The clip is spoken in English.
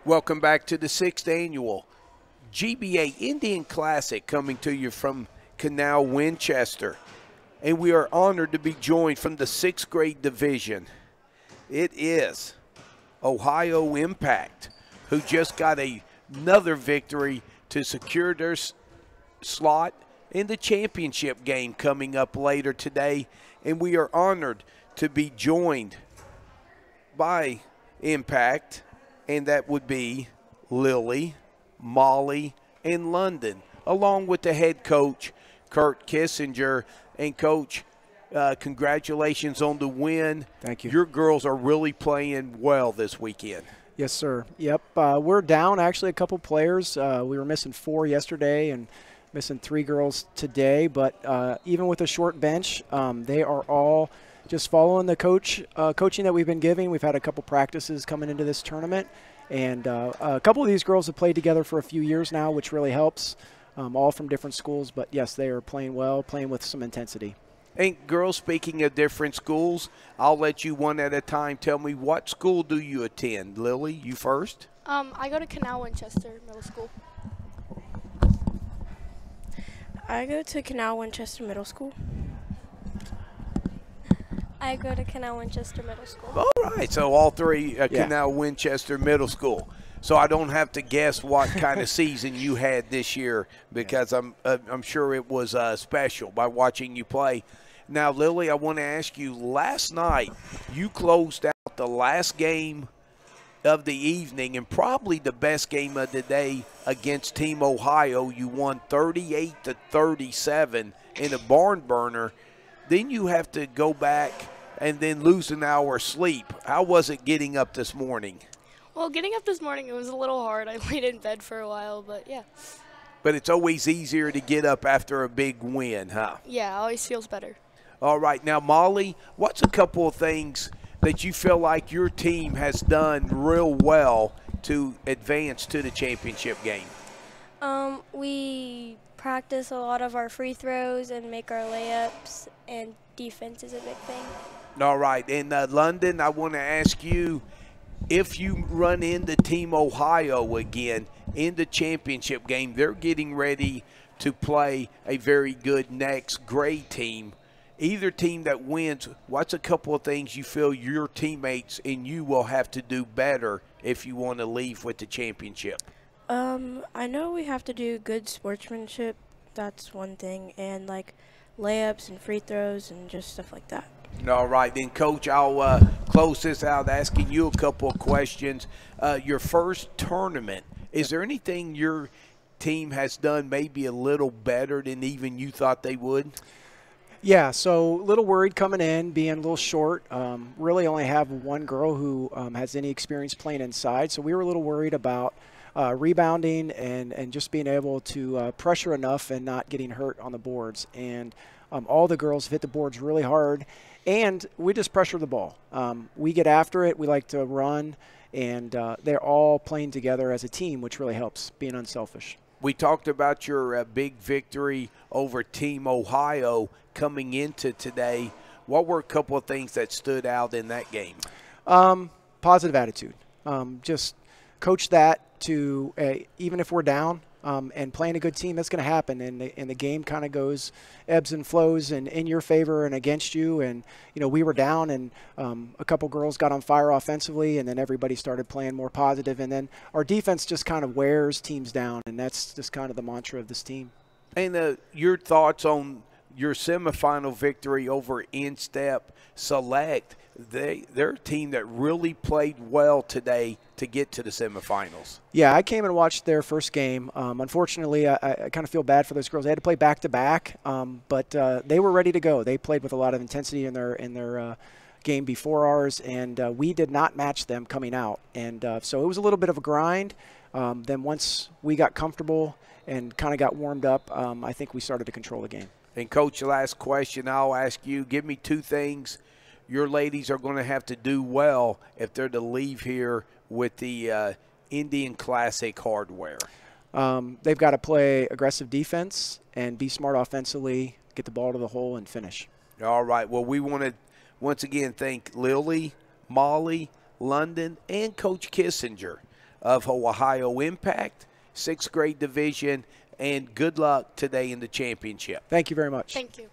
Welcome back to the 6th annual GBA Indian Classic, coming to you from Canal Winchester. And we are honored to be joined from the 6th grade division. It is Ohio Impact, who just got another victory to secure their slot in the championship game coming up later today. And we are honored to be joined by Impact, and that would be Lily, Molly, and London, along with the head coach, Kurt Kissinger. And, Coach, congratulations on the win. Thank you. Your girls are really playing well this weekend. Yes, sir. Yep. We're down actually a couple players. We were missing 4 yesterday and missing 3 girls today. But even with a short bench, they are all just following the coaching that we've been giving. We've had a couple practices coming into this tournament. And a couple of these girls have played together for a few years now, which really helps, all from different schools. But, yes, they are playing well, playing with some intensity. And, girls, speaking of different schools, I'll let you one at a time tell me, what school do you attend? Lily, you first? I go to Canal Winchester Middle School. I go to Canal Winchester Middle School. I go to Canal Winchester Middle School. All right, so all three Canal Winchester Middle School. So I don't have to guess what kind of season you had this year, because I'm sure it was special by watching you play. Now, Lily, I want to ask you, last night you closed out the last game of the evening and probably the best game of the day against Team Ohio. You won 38-37 in a barn burner. Then you have to go back and then lose an hour sleep. How was it getting up this morning? Well, getting up this morning, it was a little hard. I laid in bed for a while, but yeah. But it's always easier to get up after a big win, huh? Yeah, it always feels better. All right. Now, Molly, what's a couple of things that you feel like your team has done real well to advance to the championship game? We practice a lot of our free throws and make our layups, and defense is a big thing. All right. And, London, I want to ask you, if you run into Team Ohio again in the championship game, they're getting ready to play a very good next grade team. Either team that wins, what's a couple of things you feel your teammates and you will have to do better if you want to leave with the championship? I know we have to do good sportsmanship. That's one thing, and like layups and free throws and just stuff like that. All right, then, Coach, I'll close this out asking you a couple of questions. Your first tournament, is there anything your team has done maybe a little better than even you thought they would? Yeah, so a little worried coming in, being a little short. Really only have one girl who has any experience playing inside, so we were a little worried about rebounding and just being able to pressure enough and not getting hurt on the boards. And all the girls have hit the boards really hard, and we just pressure the ball. We get after it. We like to run, and they're all playing together as a team, which really helps, being unselfish. We talked about your big victory over Team Ohio coming into today. What were a couple of things that stood out in that game? Positive attitude. Just coach that to even if we're down and playing a good team, that's going to happen. And the game kind of goes ebbs and flows and in your favor and against you. And, you know, we were down and a couple girls got on fire offensively, and then everybody started playing more positive. And then our defense just kind of wears teams down, and that's just kind of the mantra of this team. And your thoughts on your semifinal victory over Instep Select? They're a team that really played well today to get to the semifinals. Yeah, I came and watched their first game. Unfortunately, I kind of feel bad for those girls. They had to play back-to-back, but they were ready to go. They played with a lot of intensity in their game before ours, and we did not match them coming out. And so it was a little bit of a grind. Then once we got comfortable and kind of got warmed up, I think we started to control the game. And, Coach, the last question I'll ask you, give me 2 things your ladies are going to have to do well if they're to leave here with the Indian Classic hardware. They've got to play aggressive defense and be smart offensively, get the ball to the hole, and finish. All right. Well, we want to once again thank Lily, Molly, London, and Coach Kissinger of Ohio Impact, 6th grade division, and good luck today in the championship. Thank you very much. Thank you.